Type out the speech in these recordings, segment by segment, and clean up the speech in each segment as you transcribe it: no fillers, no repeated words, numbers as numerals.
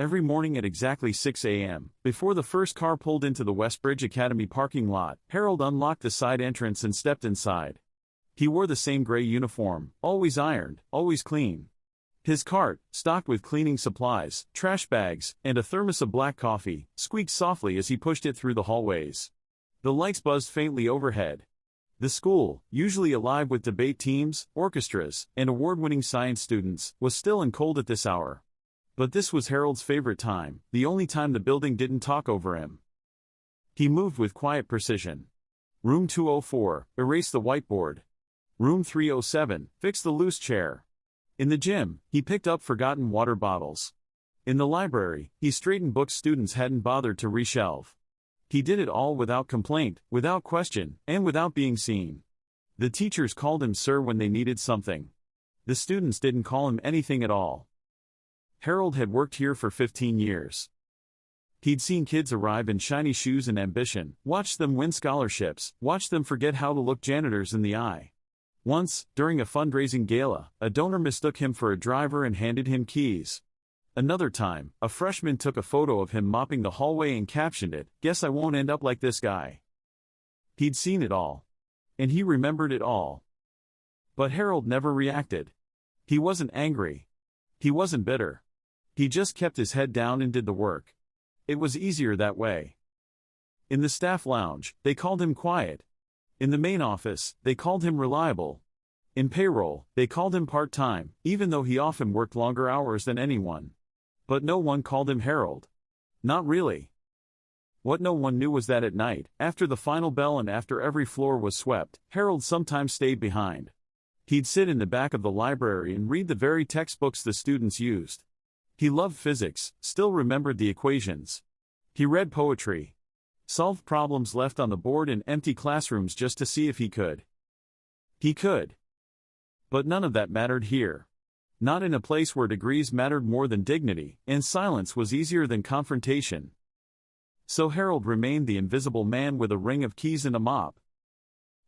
Every morning at exactly 6 a.m., before the first car pulled into the Westbridge Academy parking lot, Harold unlocked the side entrance and stepped inside. He wore the same gray uniform, always ironed, always clean. His cart, stocked with cleaning supplies, trash bags, and a thermos of black coffee, squeaked softly as he pushed it through the hallways. The lights buzzed faintly overhead. The school, usually alive with debate teams, orchestras, and award-winning science students, was still and cold at this hour. But this was Harold's favorite time, the only time the building didn't talk over him. He moved with quiet precision. Room 204, erase the whiteboard. Room 307, fix the loose chair. In the gym, he picked up forgotten water bottles. In the library, he straightened books students hadn't bothered to reshelve. He did it all without complaint, without question, and without being seen. The teachers called him sir when they needed something. The students didn't call him anything at all. Harold had worked here for 15 years. He'd seen kids arrive in shiny shoes and ambition, watched them win scholarships, watched them forget how to look janitors in the eye. Once, during a fundraising gala, a donor mistook him for a driver and handed him keys. Another time, a freshman took a photo of him mopping the hallway and captioned it, "Guess I won't end up like this guy." He'd seen it all. And he remembered it all. But Harold never reacted. He wasn't angry. He wasn't bitter. He just kept his head down and did the work. It was easier that way. In the staff lounge, they called him quiet. In the main office, they called him reliable. In payroll, they called him part-time, even though he often worked longer hours than anyone. But no one called him Harold. Not really. What no one knew was that at night, after the final bell and after every floor was swept, Harold sometimes stayed behind. He'd sit in the back of the library and read the very textbooks the students used. He loved physics, still remembered the equations. He read poetry. Solved problems left on the board in empty classrooms just to see if he could. He could. But none of that mattered here. Not in a place where degrees mattered more than dignity, and silence was easier than confrontation. So Harold remained the invisible man with a ring of keys and a mop.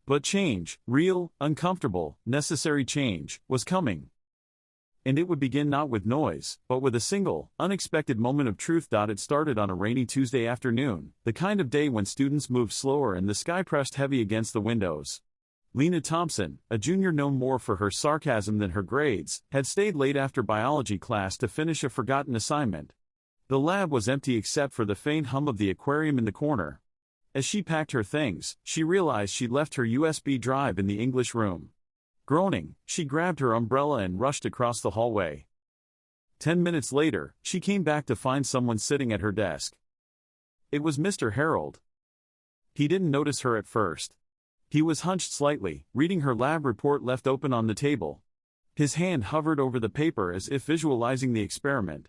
But change, real, uncomfortable, necessary change, was coming. And it would begin not with noise, but with a single, unexpected moment of truth. It started on a rainy Tuesday afternoon, the kind of day when students moved slower and the sky pressed heavy against the windows. Lena Thompson, a junior known more for her sarcasm than her grades, had stayed late after biology class to finish a forgotten assignment. The lab was empty except for the faint hum of the aquarium in the corner. As she packed her things, she realized she'd left her USB drive in the English room. Groaning, she grabbed her umbrella and rushed across the hallway. 10 minutes later, she came back to find someone sitting at her desk. It was Mr. Harold. He didn't notice her at first. He was hunched slightly, reading her lab report left open on the table. His hand hovered over the paper as if visualizing the experiment.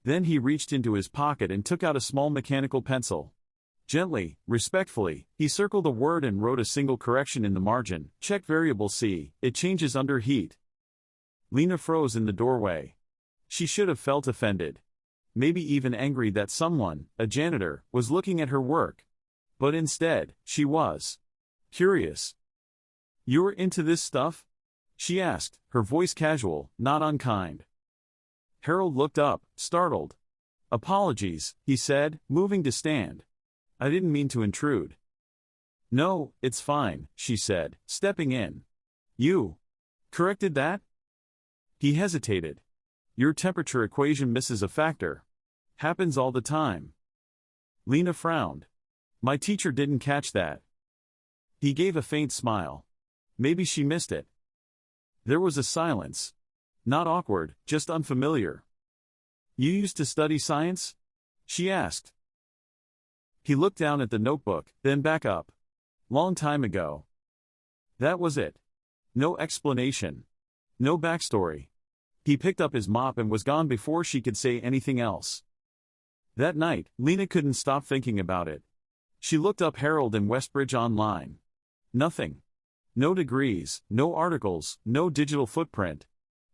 Then he reached into his pocket and took out a small mechanical pencil. Gently, respectfully, he circled a word and wrote a single correction in the margin. Check variable C, it changes under heat. Lena froze in the doorway. She should have felt offended. Maybe even angry that someone, a janitor, was looking at her work. But instead, she was curious. "You're into this stuff?" she asked, her voice casual, not unkind. Harold looked up, startled. "Apologies," he said, moving to stand. "I didn't mean to intrude." "No, it's fine," she said, stepping in. "You corrected that?" He hesitated. "Your temperature equation misses a factor. Happens all the time." Lena frowned. "My teacher didn't catch that." He gave a faint smile. Maybe she missed it. There was a silence. Not awkward, just unfamiliar. "You used to study science?" she asked. He looked down at the notebook, then back up. "Long time ago." That was it. No explanation. No backstory. He picked up his mop and was gone before she could say anything else. That night, Lena couldn't stop thinking about it. She looked up Harold and Westbridge online. Nothing. No degrees, no articles, no digital footprint.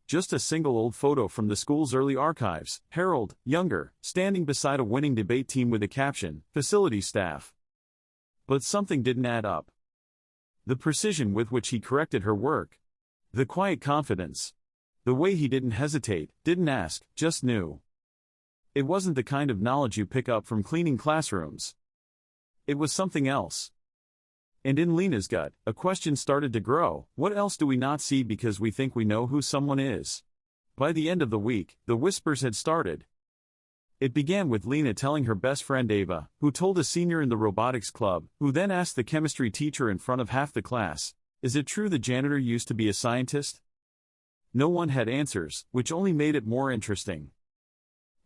Just a single old photo from the school's early archives, Harold, younger, standing beside a winning debate team with a caption, "Facility staff." But something didn't add up. The precision with which he corrected her work. The quiet confidence. The way he didn't hesitate, didn't ask, just knew. It wasn't the kind of knowledge you pick up from cleaning classrooms. It was something else. And in Lena's gut, a question started to grow: what else do we not see because we think we know who someone is? By the end of the week, the whispers had started. It began with Lena telling her best friend Ava, who told a senior in the robotics club, who then asked the chemistry teacher in front of half the class, "Is it true the janitor used to be a scientist?" No one had answers, which only made it more interesting.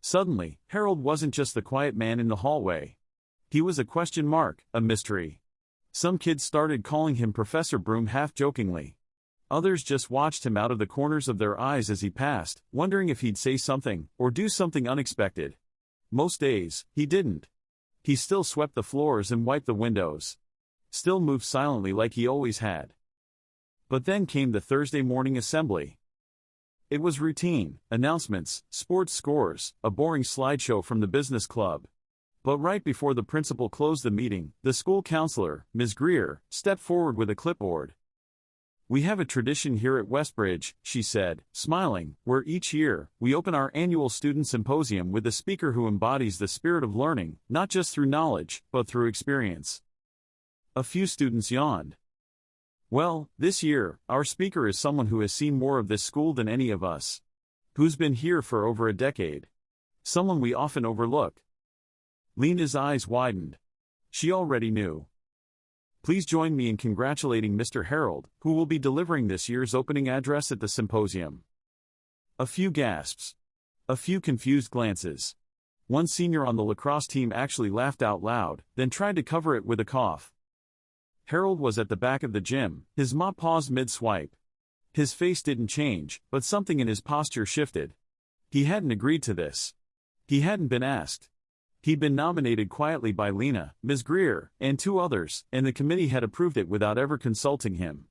Suddenly, Harold wasn't just the quiet man in the hallway. He was a question mark, a mystery. Some kids started calling him Professor Broom half-jokingly. Others just watched him out of the corners of their eyes as he passed, wondering if he'd say something, or do something unexpected. Most days, he didn't. He still swept the floors and wiped the windows. Still moved silently like he always had. But then came the Thursday morning assembly. It was routine: announcements, sports scores, a boring slideshow from the business club. But right before the principal closed the meeting, the school counselor, Ms. Greer, stepped forward with a clipboard. "We have a tradition here at Westbridge," she said, smiling, "where each year, we open our annual student symposium with a speaker who embodies the spirit of learning, not just through knowledge, but through experience." A few students yawned. "Well, this year, our speaker is someone who has seen more of this school than any of us. Who's been here for over a decade. Someone we often overlook." Lena's eyes widened. She already knew. "Please join me in congratulating Mr. Harold, who will be delivering this year's opening address at the symposium." A few gasps. A few confused glances. One senior on the lacrosse team actually laughed out loud, then tried to cover it with a cough. Harold was at the back of the gym, his mop paused mid-swipe. His face didn't change, but something in his posture shifted. He hadn't agreed to this. He hadn't been asked. He'd been nominated quietly by Lena, Ms. Greer, and two others, and the committee had approved it without ever consulting him.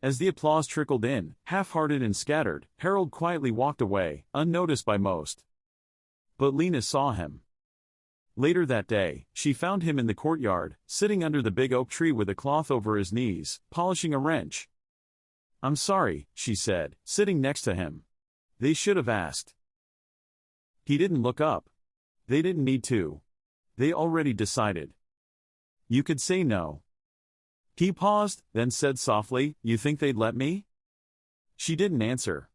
As the applause trickled in, half-hearted and scattered, Harold quietly walked away, unnoticed by most. But Lena saw him. Later that day, she found him in the courtyard, sitting under the big oak tree with a cloth over his knees, polishing a wrench. "I'm sorry," she said, sitting next to him. "They should have asked." He didn't look up. They didn't need to. They already decided. "You could say no." He paused, then said softly, "You think they'd let me?" She didn't answer.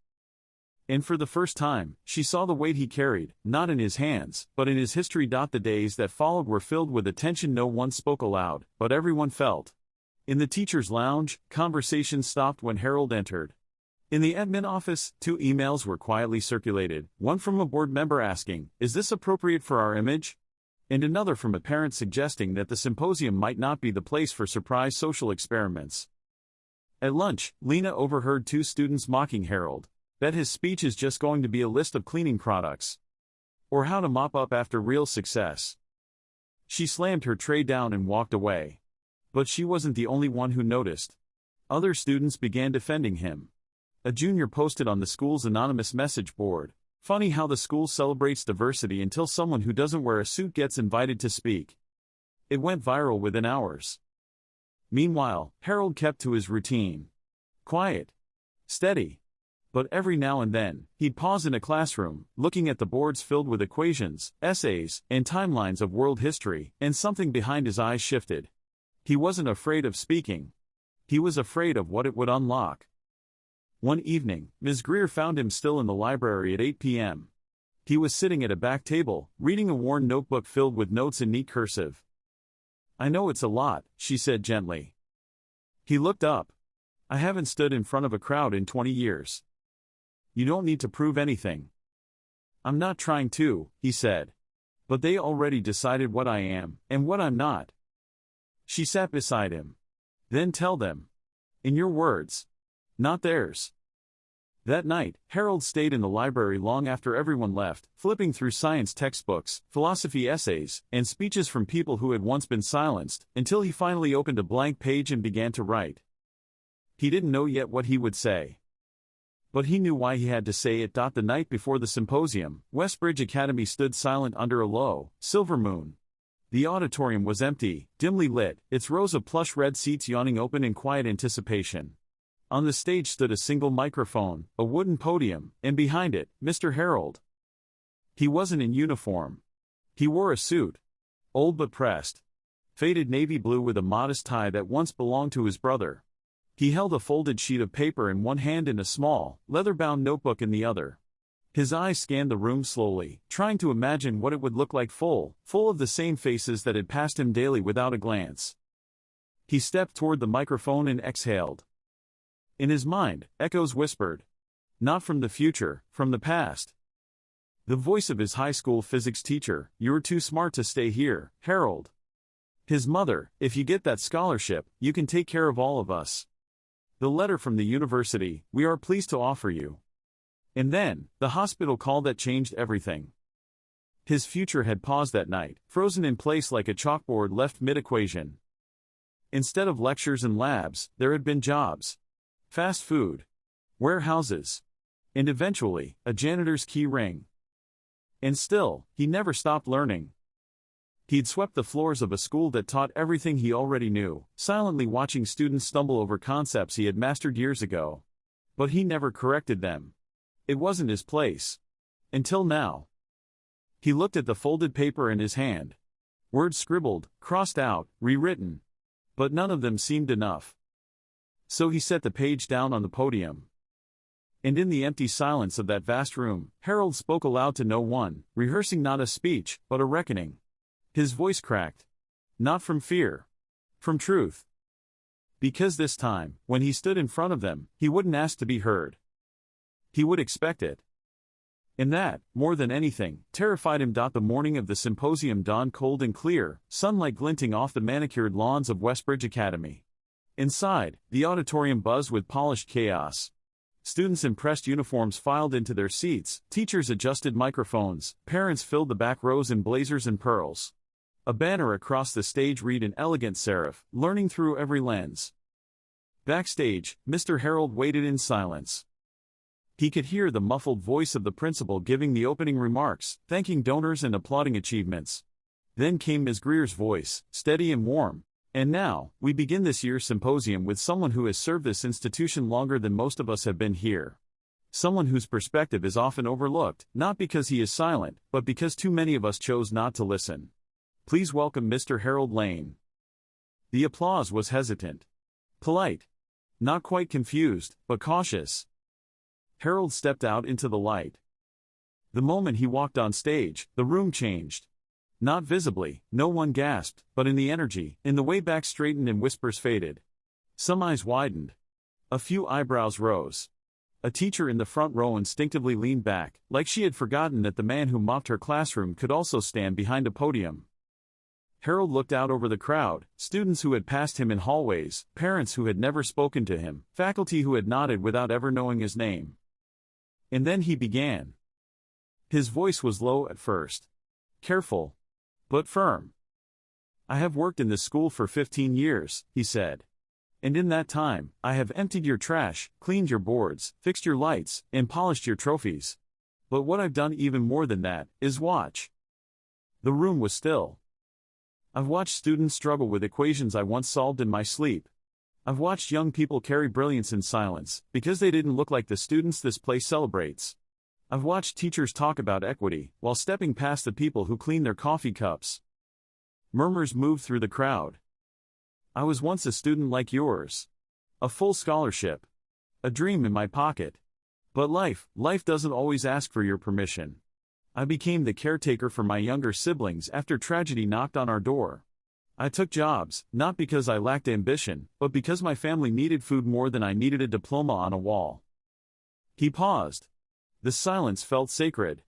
And for the first time, she saw the weight he carried, not in his hands, but in his history. The days that followed were filled with a tension no one spoke aloud, but everyone felt. In the teacher's lounge, conversations stopped when Harold entered. In the admin office, 2 emails were quietly circulated, one from a board member asking, "Is this appropriate for our image?" and another from a parent suggesting that the symposium might not be the place for surprise social experiments. At lunch, Lena overheard 2 students mocking Harold. Bet his speech is just going to be a list of cleaning products. Or how to mop up after real success. She slammed her tray down and walked away. But she wasn't the only one who noticed. Other students began defending him. A junior posted on the school's anonymous message board, "Funny how the school celebrates diversity until someone who doesn't wear a suit gets invited to speak." It went viral within hours. Meanwhile, Harold kept to his routine. Quiet. Steady. But every now and then, he'd pause in a classroom, looking at the boards filled with equations, essays, and timelines of world history, and something behind his eyes shifted. He wasn't afraid of speaking. He was afraid of what it would unlock. One evening, Ms. Greer found him still in the library at 8 p.m. He was sitting at a back table, reading a worn notebook filled with notes in neat cursive. "I know it's a lot," she said gently. He looked up. "I haven't stood in front of a crowd in 20 years. You don't need to prove anything." "I'm not trying to," he said. "But they already decided what I am, and what I'm not." She sat beside him. "Then tell them. In your words. Not theirs." That night, Harold stayed in the library long after everyone left, flipping through science textbooks, philosophy essays, and speeches from people who had once been silenced, until he finally opened a blank page and began to write. He didn't know yet what he would say. But he knew why he had to say it. The night before the symposium, Westbridge Academy stood silent under a low, silver moon. The auditorium was empty, dimly lit, its rows of plush red seats yawning open in quiet anticipation. On the stage stood a single microphone, a wooden podium, and behind it, Mr. Harold. He wasn't in uniform. He wore a suit. Old but pressed. Faded navy blue with a modest tie that once belonged to his brother. He held a folded sheet of paper in one hand and a small, leather-bound notebook in the other. His eyes scanned the room slowly, trying to imagine what it would look like full of the same faces that had passed him daily without a glance. He stepped toward the microphone and exhaled. In his mind, echoes whispered. Not from the future, from the past. The voice of his high school physics teacher, "You're too smart to stay here, Harold." His mother, "If you get that scholarship, you can take care of all of us." The letter from the university, "We are pleased to offer you." And then, the hospital call that changed everything. His future had paused that night, frozen in place like a chalkboard left mid-equation. Instead of lectures and labs, there had been jobs. Fast food. Warehouses. And eventually, a janitor's key ring. And still, he never stopped learning. He'd swept the floors of a school that taught everything he already knew, silently watching students stumble over concepts he had mastered years ago. But he never corrected them. It wasn't his place. Until now. He looked at the folded paper in his hand. Words scribbled, crossed out, rewritten. But none of them seemed enough. So he set the page down on the podium. And in the empty silence of that vast room, Harold spoke aloud to no one, rehearsing not a speech, but a reckoning. His voice cracked. Not from fear. From truth. Because this time, when he stood in front of them, he wouldn't ask to be heard. He would expect it. And that, more than anything, terrified him. The morning of the symposium dawned cold and clear, sunlight glinting off the manicured lawns of Westbridge Academy. Inside, the auditorium buzzed with polished chaos. Students in pressed uniforms filed into their seats, teachers adjusted microphones, parents filled the back rows in blazers and pearls. A banner across the stage read in elegant serif, "Learning through every lens." Backstage, Mr. Harold waited in silence. He could hear the muffled voice of the principal giving the opening remarks, thanking donors and applauding achievements. Then came Ms. Greer's voice, steady and warm. "And now, we begin this year's symposium with someone who has served this institution longer than most of us have been here. Someone whose perspective is often overlooked, not because he is silent, but because too many of us chose not to listen. Please welcome Mr. Harold Lane." The applause was hesitant. Polite. Not quite confused, but cautious. Harold stepped out into the light. The moment he walked on stage, the room changed. Not visibly, no one gasped, but in the energy, in the way backs straightened and whispers faded. Some eyes widened. A few eyebrows rose. A teacher in the front row instinctively leaned back, like she had forgotten that the man who mopped her classroom could also stand behind a podium. Harold looked out over the crowd, students who had passed him in hallways, parents who had never spoken to him, faculty who had nodded without ever knowing his name. And then he began. His voice was low at first. Careful. But firm. "I have worked in this school for 15 years, he said. And in that time, I have emptied your trash, cleaned your boards, fixed your lights, and polished your trophies. But what I've done even more than that, is watch." The room was still. "I've watched students struggle with equations I once solved in my sleep. I've watched young people carry brilliance in silence, because they didn't look like the students this place celebrates. I've watched teachers talk about equity, while stepping past the people who clean their coffee cups." Murmurs moved through the crowd. "I was once a student like yours. A full scholarship. A dream in my pocket. But life doesn't always ask for your permission. I became the caretaker for my younger siblings after tragedy knocked on our door. I took jobs, not because I lacked ambition, but because my family needed food more than I needed a diploma on a wall." He paused. The silence felt sacred.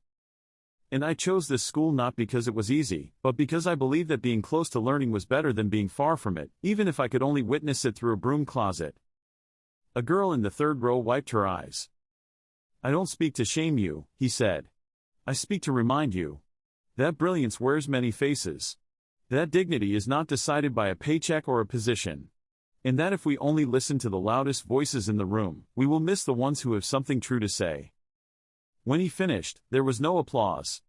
"And I chose this school not because it was easy, but because I believed that being close to learning was better than being far from it, even if I could only witness it through a broom closet." A girl in the third row wiped her eyes. "I don't speak to shame you," he said. "I speak to remind you. That brilliance wears many faces. That dignity is not decided by a paycheck or a position. And that if we only listen to the loudest voices in the room, we will miss the ones who have something true to say." When he finished, there was no applause.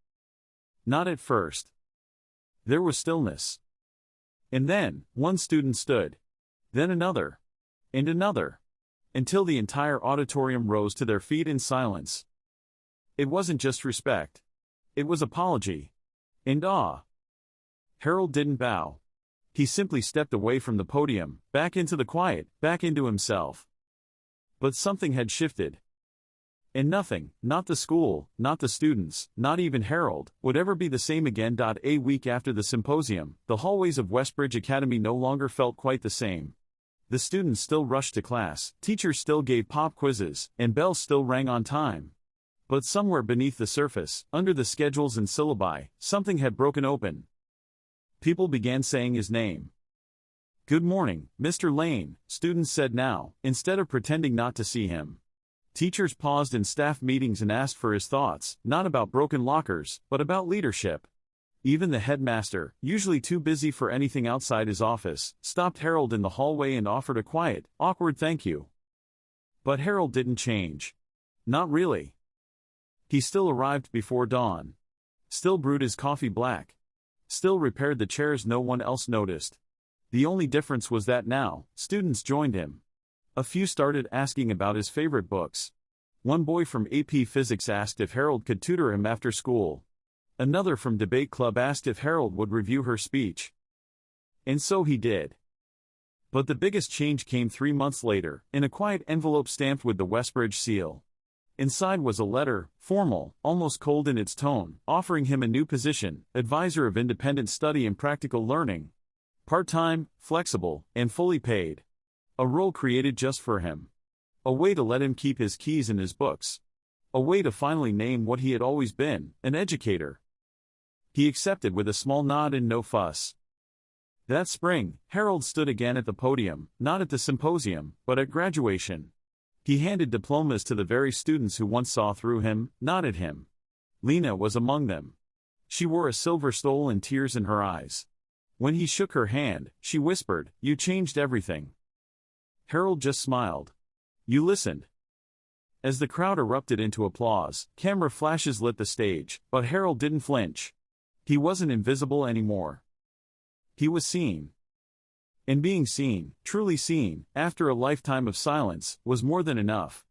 Not at first. There was stillness. And then, one student stood. Then another. And another. Until the entire auditorium rose to their feet in silence. It wasn't just respect. It was apology. And awe. Harold didn't bow. He simply stepped away from the podium, back into the quiet, back into himself. But something had shifted. And nothing, not the school, not the students, not even Harold, would ever be the same again. A week after the symposium, the hallways of Westbridge Academy no longer felt quite the same. The students still rushed to class, teachers still gave pop quizzes, and bells still rang on time. But somewhere beneath the surface, under the schedules and syllabi, something had broken open. People began saying his name. "Good morning, Mr. Lane," students said now, instead of pretending not to see him. Teachers paused in staff meetings and asked for his thoughts, not about broken lockers, but about leadership. Even the headmaster, usually too busy for anything outside his office, stopped Harold in the hallway and offered a quiet, awkward thank you. But Harold didn't change. Not really. He still arrived before dawn. Still brewed his coffee black. Still repaired the chairs no one else noticed. The only difference was that now, students joined him. A few started asking about his favorite books. One boy from AP Physics asked if Harold could tutor him after school. Another from Debate Club asked if Harold would review her speech. And so he did. But the biggest change came 3 months later, in a quiet envelope stamped with the Westbridge seal. Inside was a letter, formal, almost cold in its tone, offering him a new position, advisor of independent study and practical learning. Part-time, flexible, and fully paid. A role created just for him. A way to let him keep his keys and his books. A way to finally name what he had always been, an educator. He accepted with a small nod and no fuss. That spring, Harold stood again at the podium, not at the symposium, but at graduation. He handed diplomas to the very students who once saw through him, not at him. Lena was among them. She wore a silver stole and tears in her eyes. When he shook her hand, she whispered, "You changed everything." Harold just smiled. "You listened." As the crowd erupted into applause, camera flashes lit the stage, but Harold didn't flinch. He wasn't invisible anymore. He was seen. And being seen, truly seen, after a lifetime of silence, was more than enough.